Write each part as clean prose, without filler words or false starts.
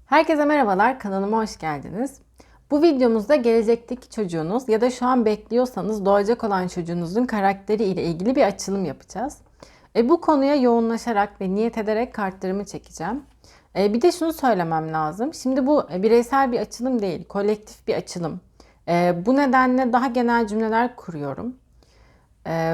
Herkese merhabalar, kanalıma hoş geldiniz. Bu videomuzda gelecekteki çocuğunuz ya da şu an bekliyorsanız doğacak olan çocuğunuzun karakteri ile ilgili bir açılım yapacağız. Bu konuya yoğunlaşarak ve niyet ederek kartlarımı çekeceğim. Bir de şunu söylemem lazım. Şimdi bu bireysel bir açılım değil, kolektif bir açılım. Bu nedenle daha genel cümleler kuruyorum.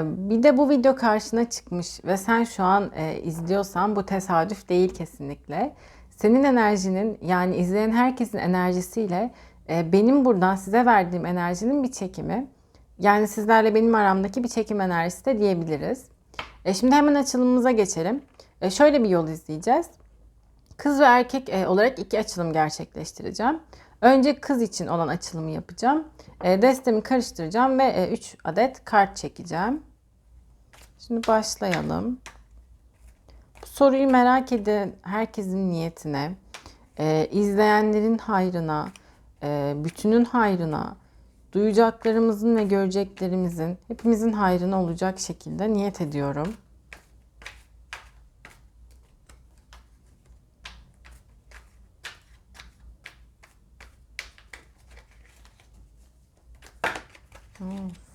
Bir de bu video karşına çıkmış ve sen şu an izliyorsan bu tesadüf değil kesinlikle. Senin enerjinin, yani izleyen herkesin enerjisiyle benim buradan size verdiğim enerjinin bir çekimi. Yani sizlerle benim aramdaki bir çekim enerjisi de diyebiliriz. Şimdi hemen açılımımıza geçelim. Şöyle bir yol izleyeceğiz. Kız ve erkek olarak iki açılım gerçekleştireceğim. Önce kız için olan açılımı yapacağım. Destemi karıştıracağım ve 3 adet kart çekeceğim. Şimdi başlayalım. Bu soruyu merak eden herkesin niyetine, izleyenlerin hayrına, bütünün hayrına, duyacaklarımızın ve göreceklerimizin hepimizin hayrına olacak şekilde niyet ediyorum.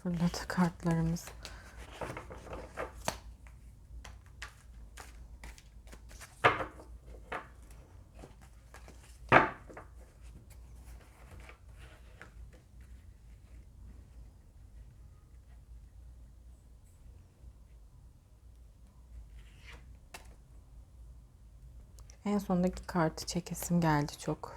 Fırladı kartlarımız. En sondaki kartı çekesim geldi çok.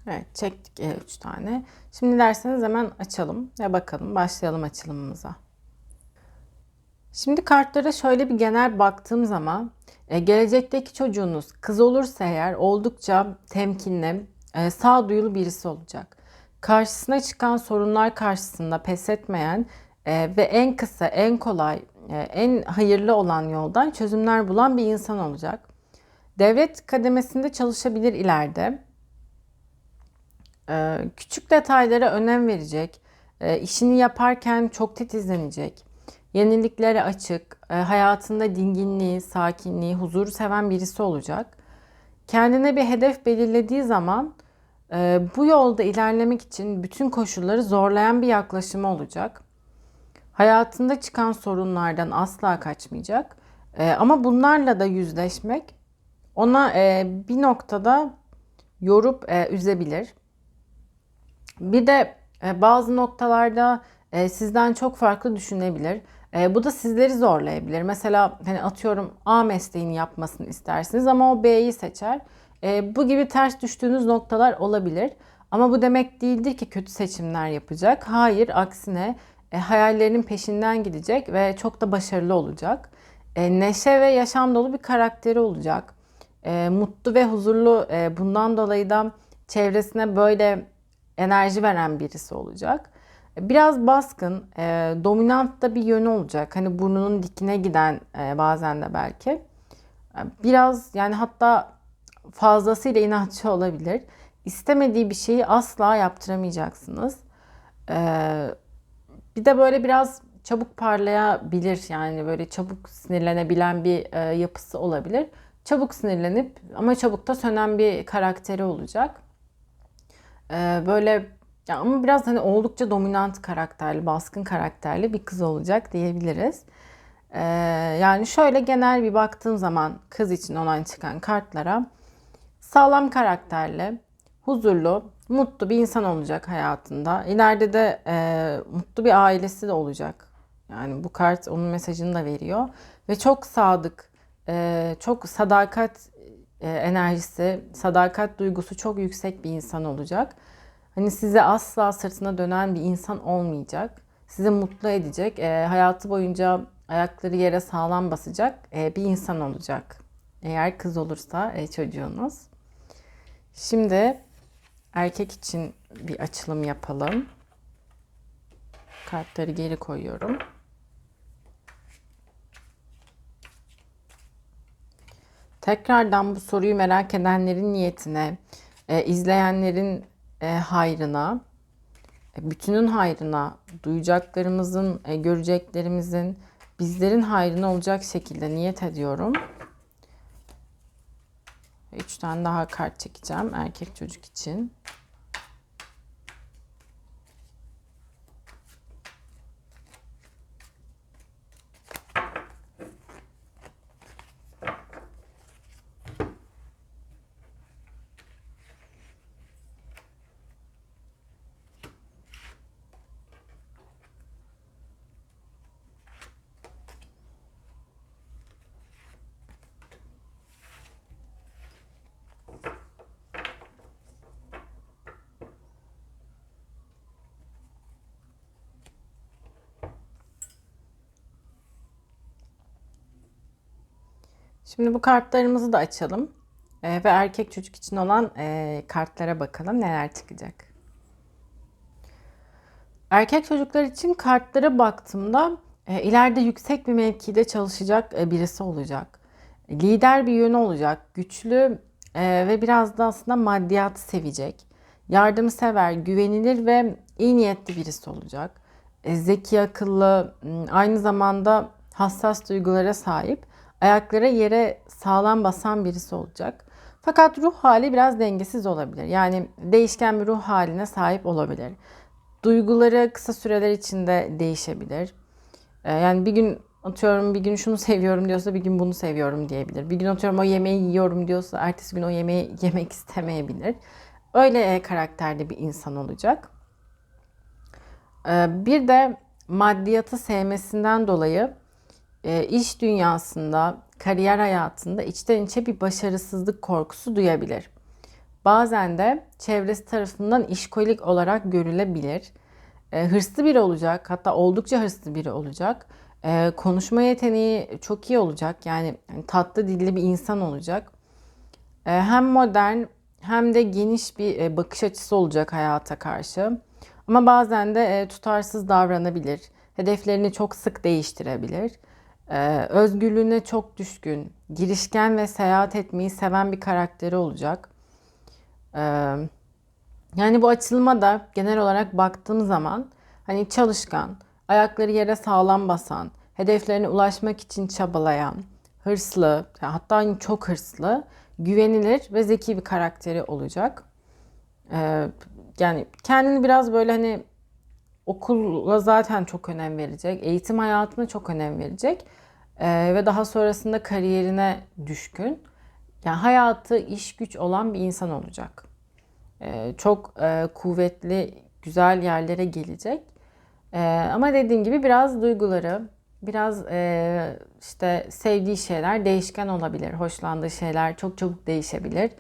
Evet, çektik 3 tane. Şimdi derseniz hemen açalım ve bakalım, başlayalım açılımımıza. Şimdi kartlara şöyle bir genel baktığım zaman gelecekteki çocuğunuz kız olursa eğer oldukça temkinli, sağduyulu birisi olacak. Karşısına çıkan sorunlar karşısında pes etmeyen ve en kısa, en kolay, en hayırlı olan yoldan çözümler bulan bir insan olacak. Devlet kademesinde çalışabilir ileride. Küçük detaylara önem verecek, işini yaparken çok titizlenecek, yeniliklere açık, hayatında dinginliği, sakinliği, huzuru seven birisi olacak. Kendine bir hedef belirlediği zaman bu yolda ilerlemek için bütün koşulları zorlayan bir yaklaşımı olacak. Hayatında çıkan sorunlardan asla kaçmayacak. Ama bunlarla da yüzleşmek ona bir noktada yorup üzebilir. Bir de bazı noktalarda sizden çok farklı düşünebilir. Bu da sizleri zorlayabilir. Mesela hani atıyorum A mesleğini yapmasını istersiniz ama o B'yi seçer. Bu gibi ters düştüğünüz noktalar olabilir. Ama bu demek değildir ki kötü seçimler yapacak. Hayır, aksine hayallerinin peşinden gidecek ve çok da başarılı olacak. Neşe ve yaşam dolu bir karakteri olacak. Mutlu ve huzurlu, bundan dolayı da çevresine böyle enerji veren birisi olacak. Biraz baskın, dominant da bir yönü olacak. Hani burnunun dikine giden bazen de belki. Biraz yani hatta fazlasıyla inatçı olabilir. İstemediği bir şeyi asla yaptıramayacaksınız. Bir de böyle biraz çabuk parlayabilir. Yani böyle çabuk sinirlenebilen bir yapısı olabilir. Çabuk sinirlenip ama çabuk da sönen bir karakteri olacak. Böyle ya ama biraz hani oldukça dominant karakterli, baskın karakterli bir kız olacak diyebiliriz. Ee, Yani şöyle genel bir baktığım zaman kız için olan çıkan kartlara sağlam karakterli, huzurlu, mutlu bir insan olacak hayatında. İleride de mutlu bir ailesi de olacak. Yani bu kart onun mesajını da veriyor. Ve çok sadık, çok sadakat enerjisi, sadakat duygusu çok yüksek bir insan olacak. Hani size asla sırtına dönen bir insan olmayacak. Sizi mutlu edecek, hayatı boyunca ayakları yere sağlam basacak bir insan olacak. Eğer kız olursa çocuğunuz. Şimdi erkek için bir açılım yapalım. Kartları geri koyuyorum. Tekrardan bu soruyu merak edenlerin niyetine, izleyenlerin hayrına, bütünün hayrına, duyacaklarımızın, göreceklerimizin, bizlerin hayrına olacak şekilde niyet ediyorum. 3 tane daha kart çekeceğim erkek çocuk için. Şimdi bu kartlarımızı da açalım ve erkek çocuk için olan kartlara bakalım neler çıkacak. Erkek çocuklar için kartlara baktığımda ileride yüksek bir mevkide çalışacak birisi olacak. Lider bir yönü olacak, güçlü ve biraz da aslında maddiyatı sevecek. Yardımsever, güvenilir ve iyi niyetli birisi olacak. Zeki, akıllı, aynı zamanda hassas duygulara sahip, ayaklara yere sağlam basan birisi olacak. Fakat ruh hali biraz dengesiz olabilir. Yani değişken bir ruh haline sahip olabilir. Duyguları kısa süreler içinde değişebilir. Yani bir gün atıyorum bir gün şunu seviyorum diyorsa bir gün bunu seviyorum diyebilir. Bir gün atıyorum o yemeği yiyorum diyorsa ertesi gün o yemeği yemek istemeyebilir. Öyle karakterde bir insan olacak. Bir de maddiyatı sevmesinden dolayı iş dünyasında, kariyer hayatında içten içe bir başarısızlık korkusu duyabilir. Bazen de çevresi tarafından işkolik olarak görülebilir. Hırslı biri olacak, hatta oldukça hırslı biri olacak. Konuşma yeteneği çok iyi olacak, yani tatlı dilli bir insan olacak. Hem modern hem de geniş bir bakış açısı olacak hayata karşı. Ama bazen de tutarsız davranabilir. Hedeflerini çok sık değiştirebilir. Özgürlüğüne çok düşkün, girişken ve seyahat etmeyi seven bir karakteri olacak. Yani bu açılma da genel olarak baktığım zaman hani çalışkan, ayakları yere sağlam basan, hedeflerine ulaşmak için çabalayan, hırslı, hatta hani çok hırslı, güvenilir ve zeki bir karakteri olacak. Yani kendini biraz böyle hani okula zaten çok önem verecek, eğitim hayatına çok önem verecek ve daha sonrasında kariyerine düşkün. Yani hayatı iş güç olan bir insan olacak. Çok kuvvetli, güzel yerlere gelecek. Ama dediğim gibi biraz duyguları, biraz işte sevdiği şeyler değişken olabilir. Hoşlandığı şeyler çok çabuk değişebilir.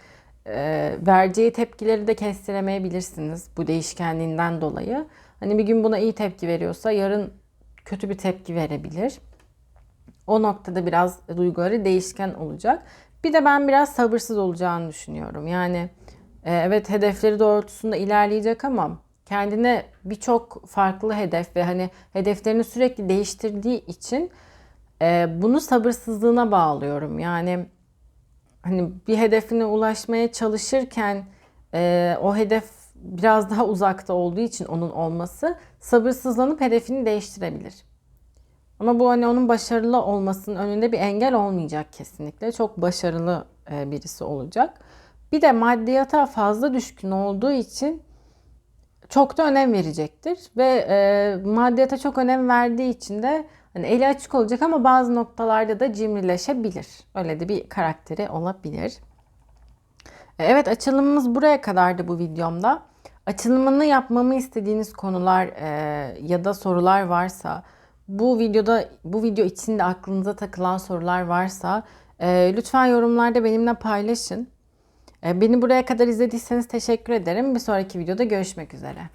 Vereceği tepkileri de kestiremeyebilirsiniz bu değişkenliğinden dolayı. Hani bir gün buna iyi tepki veriyorsa yarın kötü bir tepki verebilir. O noktada biraz duyguları değişken olacak. Bir de ben biraz sabırsız olacağını düşünüyorum. Yani evet hedefleri doğrultusunda ilerleyecek ama kendine birçok farklı hedef ve hani hedeflerini sürekli değiştirdiği için bunu sabırsızlığına bağlıyorum. Yani hani bir hedefine ulaşmaya çalışırken o hedef biraz daha uzakta olduğu için onun olması sabırsızlanıp hedefini değiştirebilir. Ama bu hani onun başarılı olmasının önünde bir engel olmayacak kesinlikle. Çok başarılı birisi olacak. Bir de maddiyata fazla düşkün olduğu için çok da önem verecektir. Ve maddiyata çok önem verdiği için de hani eli açık olacak ama bazı noktalarda da cimrileşebilir. Öyle de bir karakteri olabilir. Evet, açılımımız buraya kadardı bu videomda. Açılımını yapmamı istediğiniz konular ya da sorular varsa, bu video içinde aklınıza takılan sorular varsa lütfen yorumlarda benimle paylaşın. Beni buraya kadar izlediyseniz teşekkür ederim. Bir sonraki videoda görüşmek üzere.